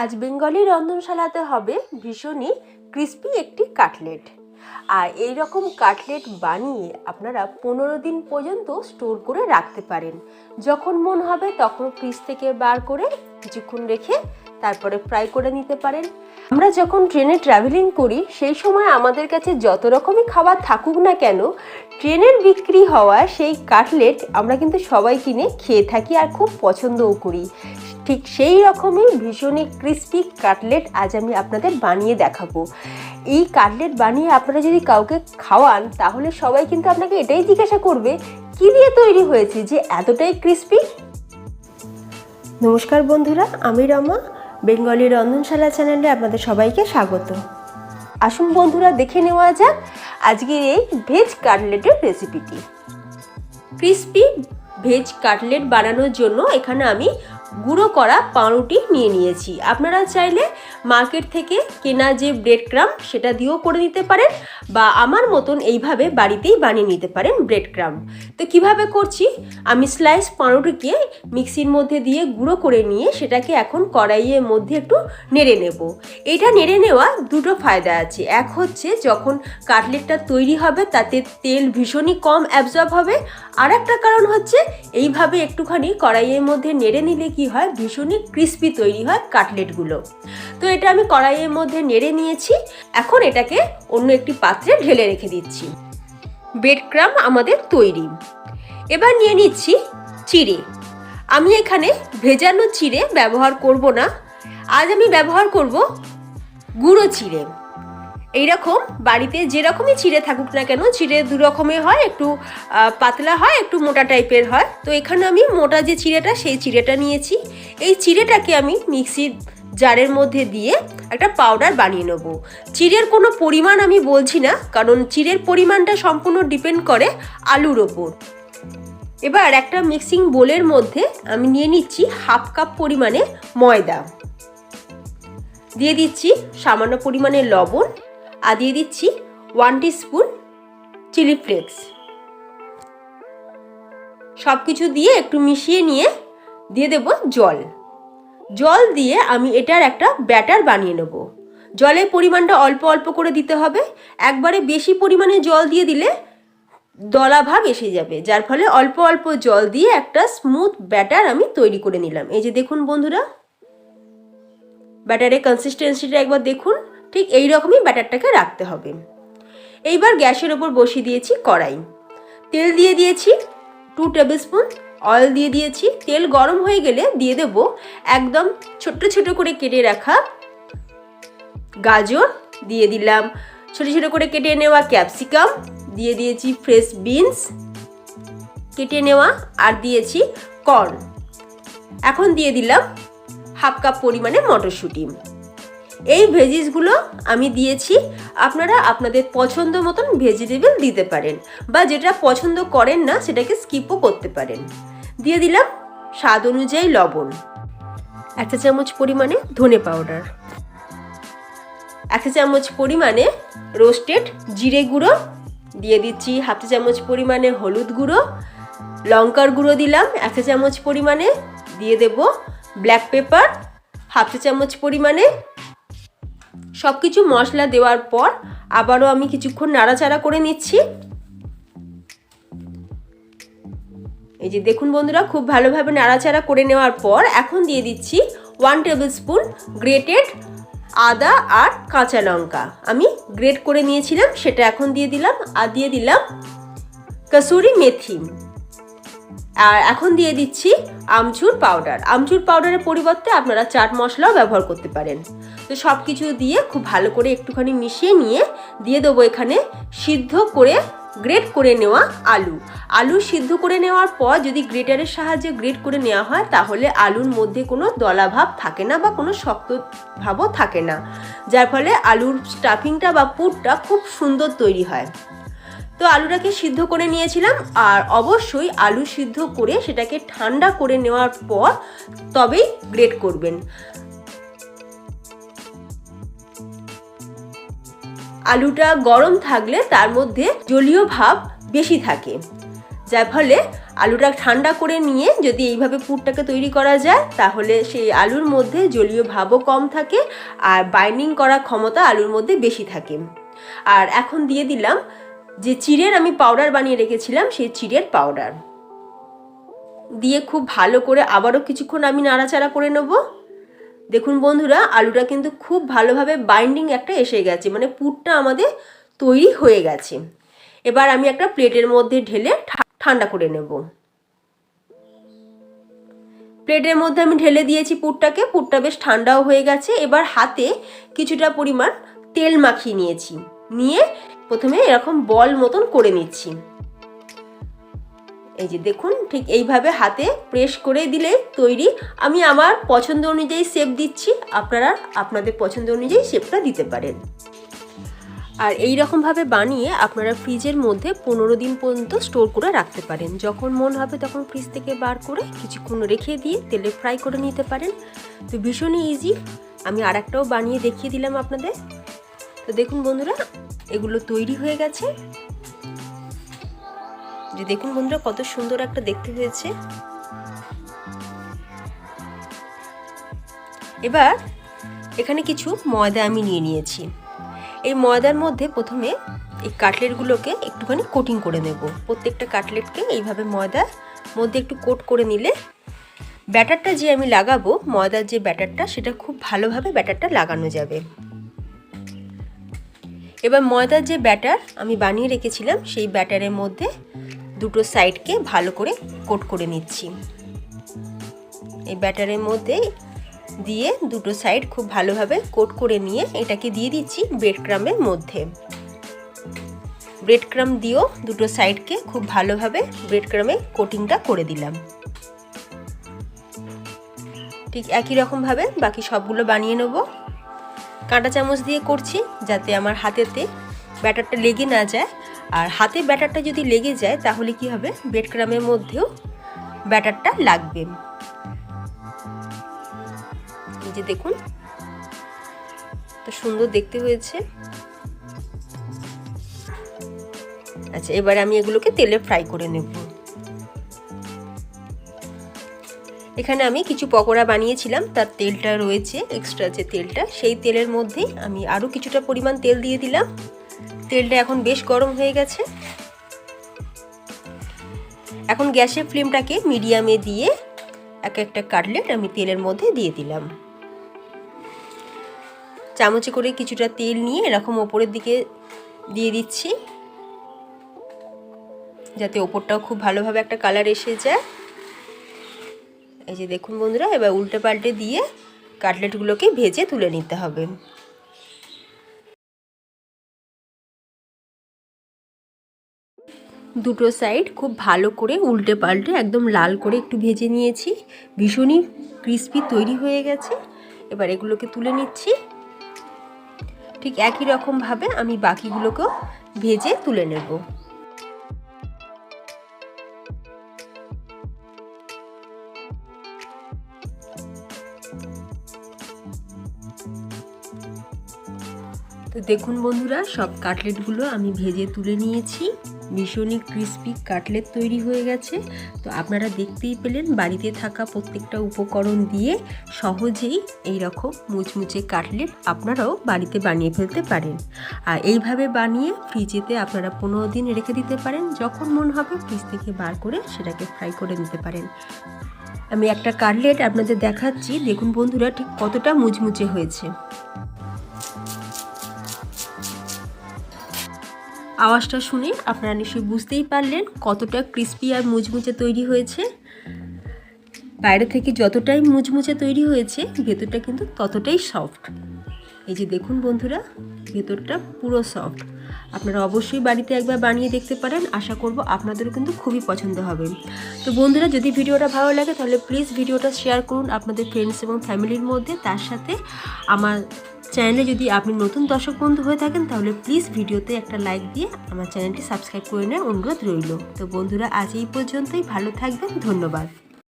আজ বেঙ্গলি রন্ধনশালাতে হবে ভীষণই ক্রিস্পি একটি কাটলেট। আর এই রকম কাটলেট বানিয়ে আপনারা 15 দিন পর্যন্ত স্টোর করে রাখতে পারেন। যখন মন হবে তখন ফ্রিজ থেকে বার করে কিছুক্ষণ রেখে তারপরে ফ্রাই করে নিতে পারেন। আমরা যখন ট্রেনে ট্রাভেলিং করি সেই সময় আমাদের কাছে যত রকমই খাবার থাকুক না কেন, ট্রেনের বিক্রি হওয়া সেই কাটলেট আমরা কিন্তু সবাই কিনে খেয়ে থাকি আর খুব পছন্দও করি। ঠিক সেই রকমই ভীষণই ক্রিস্পি কাটলেট আজ আমি আপনাদের বানিয়ে দেখাবো। এই কাটলেট বানিয়ে আপনারা যদি কাউকে খাওয়ান তাহলে সবাই কিন্তু আপনাকে এটাই জিজ্ঞাসা করবে কী দিয়ে তৈরি হয়েছে যে এতটাই ক্রিস্পি। নমস্কার বন্ধুরা, আমি রমা, বেঙ্গলি রন্ধনশালা চ্যানেলে আপনাদের সবাইকে স্বাগত। আসুন বন্ধুরা, দেখে নেওয়া যাক আজকের এই ভেজ কাটলেটের রেসিপিটি। ক্রিস্পি ভেজ কাটলেট বানানোর জন্য এখানে আমি গুঁড়ো করা পাউরুটি নিয়ে নিয়েছি। আপনারা চাইলে মার্কেট থেকে কেনা যে ব্রেড ক্রাম্ব সেটা দিয়েও করে নিতে পারেন, বা আমার মতন এইভাবে বাড়িতেই বানিয়ে নিতে পারেন ব্রেড ক্রাম্ব। তো কিভাবে করছি, আমি স্লাইস পাউরুটিকে মিক্সির মধ্যে দিয়ে গুঁড়ো করে নিয়ে সেটাকে এখন কড়াইয়ের মধ্যে একটু নেড়ে নেব। এটা নেড়ে নেওয়া দুটো ফায়দা আছে। এক হচ্ছে যখন কাটলেটটা তৈরি হবে তাতে তেল ভীষণই কম অ্যাবজর্ব হবে, আর একটা কারণ হচ্ছে এইভাবে একটুখানি কড়াইয়ের মধ্যে নেড়ে নিলে কি হয়, ভীষণই ক্রিস্পি তৈরি হয় কাটলেটগুলো। তো এটা আমি কড়াইয়ের মধ্যে নেড়ে নিয়েছি। এখন এটাকে অন্য একটি পাত্রে ঢেলে রেখে দিচ্ছি। ব্রেড ক্রাম্ব আমাদের তৈরি। এবার নিয়ে নিচ্ছি চিড়ে। আমি এখানে ভেজানো চিড়ে ব্যবহার করব না, আজ আমি ব্যবহার করব গুঁড়ো চিড়ে। এইরকম বাড়িতে যেরকমই চিড়ে থাকুক না কেন, চিড়ে দু রকমের হয়, একটু পাতলা হয়, একটু মোটা টাইপের হয়। তো এখানে আমি মোটা যে চিড়েটা সেই চিড়েটা নিয়েছি। এই চিড়েটাকে আমি মিক্সির জারের মধ্যে দিয়ে একটা পাউডার বানিয়ে নেব। চিড়ের কোনো পরিমাণ আমি বলছি না, কারণ চিড়ের পরিমাণটা সম্পূর্ণ ডিপেন্ড করে আলুর ওপর। এবার একটা মিক্সিং বোলের মধ্যে আমি নিয়ে নিচ্ছি হাফ কাপ পরিমাণে ময়দা, দিয়ে দিচ্ছি সামান্য পরিমাণে লবণ, আর দিয়ে দিচ্ছি 1 টিস্পুন চিলি ফ্লেক্স। সব কিছু দিয়ে একটু মিশিয়ে নিয়ে দিয়ে দেব জল। জল দিয়ে আমি এটার একটা ব্যাটার বানিয়ে নেব। জলের পরিমাণটা অল্প অল্প করে দিতে হবে। একবারে বেশি পরিমাণে জল দিয়ে দিলে দলা ভাব এসে যাবে, যার ফলে অল্প অল্প জল দিয়ে একটা স্মুথ ব্যাটার আমি তৈরি করে নিলাম। এই যে দেখুন বন্ধুরা, ব্যাটারের কনসিস্টেন্সিটা একবার দেখুন। ঠিক এই রকমই ব্যাটারটাকে রাখতে হবে। এইবার গ্যাসের ওপর বসিয়ে দিয়েছি কড়াই। তেল দিয়ে দিয়েছি 2 টেবিল স্পুন, অয়েল দিয়ে দিয়েছি। তেল গরম হয়ে গেলে দিয়ে দেব একদম ছোট ছোট করে কেটে রাখা গাজর, দিয়ে দিলাম ছোট ছোট করে কেটে নেওয়া ক্যাপসিকাম, দিয়ে দিয়েছি ফ্রেশ বিনস কেটে নেওয়া, আর দিয়েছি কর্ন। এখন দিয়ে দিলাম হাফ কাপ পরিমাণে মটরশুঁটি। এই ভেজিসগুলো আমি দিয়েছি। আপনারা আপনাদের পছন্দ মতন ভেজিটেবল দিতে পারেন, বা যেটা পছন্দ করেন না সেটাকে স্কিপও করতে পারেন। দিয়ে দিলাম স্বাদ অনুযায়ী লবণ, 1 চা চামচ পরিমাণে ধনে পাউডার, 1 চা চামচ পরিমাণে রোস্টেড জিরে গুঁড়ো, দিয়ে দিচ্ছি হাফ চা চামচ পরিমাণে হলুদ গুঁড়ো, লঙ্কার গুঁড়ো দিলাম 1 চা চামচ পরিমাণে, দিয়ে দেব ব্ল্যাক পেপার হাফ চা চামচ পরিমাণে। সব কিছু মশলা দেওয়ার পর আবারও আমি কিছুক্ষণ নাড়াচাড়া করে নিচ্ছি। এই যে দেখুন বন্ধুরা, খুব ভালোভাবে নাড়াচাড়া করে নেওয়ার পর এখন দিয়ে দিচ্ছি 1 টেবিল স্পুন গ্রেটেড আদা আর কাঁচা লঙ্কা। আমি গ্রেট করে নিয়েছিলাম সেটা এখন দিয়ে দিলাম, আর দিয়ে দিলাম কসুরি মেথি, আর এখন দিয়ে দিচ্ছি আমচুর পাউডার। আমচুর পাউডারের পরিবর্তে আপনারা চাট মশলাও ব্যবহার করতে পারেন। তো সব কিছু দিয়ে খুব ভালো করে একটুখানি মিশিয়ে নিয়ে দিয়ে দেবো এখানে সিদ্ধ করে গ্রেট করে নেওয়া আলু। আলু সিদ্ধ করে নেওয়ার পর যদি গ্রেটারের সাহায্যে গ্রেট করে নেওয়া হয় তাহলে আলুর মধ্যে কোনো দলাভাব থাকে না বা কোনো শক্ত ভাবও থাকে না, যার ফলে আলুর স্টাফিংটা বা পুরটা খুব সুন্দর তৈরি হয়। তো আলুটাকে সিদ্ধ করে নিয়েছিলাম, আর অবশ্যই আলু সিদ্ধ করে সেটাকে ঠান্ডা করে নেওয়ার পর তবেই গ্রেট করবেন। আলুটা গরম থাকলে তার মধ্যে জলীয় ভাব বেশি থাকে, যার ফলে আলুটা ঠান্ডা করে নিয়ে যদি এইভাবে পুরটাকে তৈরি করা যায় তাহলে সেই আলুর মধ্যে জলীয় ভাবও কম থাকে আর বাইন্ডিং করার ক্ষমতা আলুর মধ্যে বেশি থাকে। আর এখন দিয়ে দিলাম যে চিড়ের আমি পাউডার বানিয়ে রেখেছিলাম সেই চিড়ের পাউডার দিয়ে খুব ভালো করে আবারও কিছুক্ষণ আমি নাড়াচাড়া করে নেব। দেখুন বন্ধুরা, আলুটা কিন্তু খুব ভালোভাবে বাইন্ডিং একটা এসে গেছে, মানে পুরটা আমাদের তৈরি হয়ে গেছে। এবার আমি একটা প্লেটের মধ্যে ঢেলে ঠান্ডা করে নেব। প্লেটের মধ্যে আমি ঢেলে দিয়েছি পুরটাকে, পুরটা বেশ ঠান্ডাও হয়ে গেছে। এবার হাতে কিছুটা পরিমাণ তেল মাখিয়ে নিয়েছি, নিয়ে প্রথমে এরকম বল মতন করে নিচ্ছি। এই যে দেখুন, ঠিক এইভাবে হাতে প্রেস করে দিলে তৈরি। আমি আমার পছন্দ অনুযায়ী শেপ দিচ্ছি, আপনারা আপনাদের পছন্দ অনুযায়ী শেপটা দিতে পারেন। আর এই রকমভাবে বানিয়ে আপনারা ফ্রিজের মধ্যে 15 দিন পর্যন্ত স্টোর করে রাখতে পারেন। যখন মন হবে তখন ফ্রিজ থেকে বার করে কিছুক্ষণ রেখে দিয়ে তেলে ফ্রাই করে নিতে পারেন। তো ভীষণই ইজি। আমি আর একটাও বানিয়ে দেখিয়ে দিলাম আপনাদের। তো দেখুন বন্ধুরা, এগুলো তৈরি হয়ে গেছে। যে দেখুন বন্ধুরা, কত সুন্দর একটা দেখতে হয়েছে। এবার এখানে কিছু ময়দা আমি নিয়ে নিয়েছি। এই ময়দার মধ্যে প্রথমে এই কাটলেটগুলোকে একটুখানি কোটিং করে নেব। প্রত্যেকটা কাটলেটকে এইভাবে ময়দার মধ্যে একটু কোট করে নিলে ব্যাটারটা যে আমি লাগাবো, ময়দার যে ব্যাটারটা, সেটা খুব ভালোভাবে ব্যাটারটা লাগানো যাবে। এবার ময়দার যে ব্যাটার আমি বানিয়ে রেখেছিলাম সেই ব্যাটারের মধ্যে দুটো সাইডকে ভালো করে কোট করে নিচ্ছি। এই ব্যাটারের মধ্যে দিয়ে দুটো সাইড খুব ভালোভাবে কোট করে নিয়ে এটাকে দিয়ে দিচ্ছি ব্রেড ক্রাম্বের মধ্যে। ব্রেড ক্রাম্ব দিয়েও দুটো সাইডকে খুব ভালোভাবে ব্রেড ক্রামে কোটিংটা করে দিলাম। ঠিক একই রকমভাবে বাকি সবগুলো বানিয়ে নেব। কাঁটা চামচ দিয়ে করছি যাতে আমার হাতেতে ব্যাটারটা লেগে না যায়। আর হাতে ব্যাটারটা যদি লেগে যায় তাহলে কি হবে, ব্রেড ক্রামের মধ্যেও ব্যাটারটা লাগবে। এই যে দেখুন, তো সুন্দর দেখতে হয়েছে। আচ্ছা, এবার আমি এগুলোকে তেলে ফ্রাই করে নেব। এখানে আমি কিছু পকোড়া বানিয়েছিলাম, তার তেলটা রয়েছে, এক্সট্রা যে তেলটা, সেই তেলের মধ্যে আমি আরও কিছুটা পরিমাণ তেল দিয়ে দিলাম। তেলটা এখন বেশ গরম হয়ে গেছে। এখন গ্যাসের ফ্লেমটাকে মিডিয়ামে দিয়ে এক একটা কাটলেট আমি তেলের মধ্যে দিয়ে দিলাম। চামচে করে কিছুটা তেল নিয়ে এরকম ওপরের দিকে দিয়ে দিচ্ছি, যাতে ওপরটাও খুব ভালোভাবে একটা কালার এসে যায়। এই যে দেখুন বন্ধুরা, এবার উল্টে পাল্টে দিয়ে কাটলেটগুলোকে ভেজে তুলে নিতে হবে। দুটো সাইড খুব ভালো করে উল্টে পাল্টে একদম লাল করে একটু ভেজে নিয়েছি। ভীষণই ক্রিস্পি তৈরি হয়ে গেছে। এবার এগুলোকে তুলে নিচ্ছি। ঠিক একই রকমভাবে আমি বাকিগুলোকেও ভেজে তুলে নেব। তো দেখুন বন্ধুরা, সব কাটলেটগুলো আমি ভেজে তুলে নিয়েছি। ভীষণই ক্রিস্পি কাটলেট তৈরি হয়ে গেছে। তো আপনারা দেখতেই পেলেন, বাড়িতে থাকা প্রত্যেকটা উপকরণ দিয়ে সহজেই এই রকম মুচমুচে কাটলেট আপনারাও বাড়িতে বানিয়ে ফেলতে পারেন। আর এইভাবে বানিয়ে ফ্রিজেতে আপনারা 15 দিন রেখে দিতে পারেন। যখন মন হবে ফ্রিজ থেকে বার করে সেটাকে ফ্রাই করে নিতে পারেন। আমি একটা কাটলেট আপনাদের দেখাচ্ছি। দেখুন বন্ধুরা, ঠিক কতটা মুচমুচে হয়েছে। আওয়াজটা শুনে আপনারা নিশ্চয়ই বুঝতেই পারলেন কতটা ক্রিস্পি আর মুচমুচে তৈরি হয়েছে। বাইরে থেকে যতটাই মুচমুচে তৈরি হয়েছে, ভেতরটা কিন্তু ততটাই সফট। এই যে দেখুন বন্ধুরা, ভেতরটা পুরো সফট। আপনারা অবশ্যই বাড়িতে একবার বানিয়ে দেখতে পারেন। আশা করব আপনাদেরও কিন্তু খুবই পছন্দ হবে। তো বন্ধুরা, যদি ভিডিওটা ভালো লাগে তাহলে প্লিজ ভিডিওটা শেয়ার করুন আপনাদের ফ্রেন্ডস এবং ফ্যামিলির মধ্যে। তার সাথে আমার চ্যানেলে যদি আপনি নতুন দর্শক বন্ধু হয়ে থাকেন তাহলে প্লিজ ভিডিওতে একটা লাইক দিয়ে আমার চ্যানেলটি সাবস্ক্রাইব করে নেওয়ার অনুরোধ রইল। তো বন্ধুরা, আজ এই পর্যন্তই। ভালো থাকবেন। ধন্যবাদ।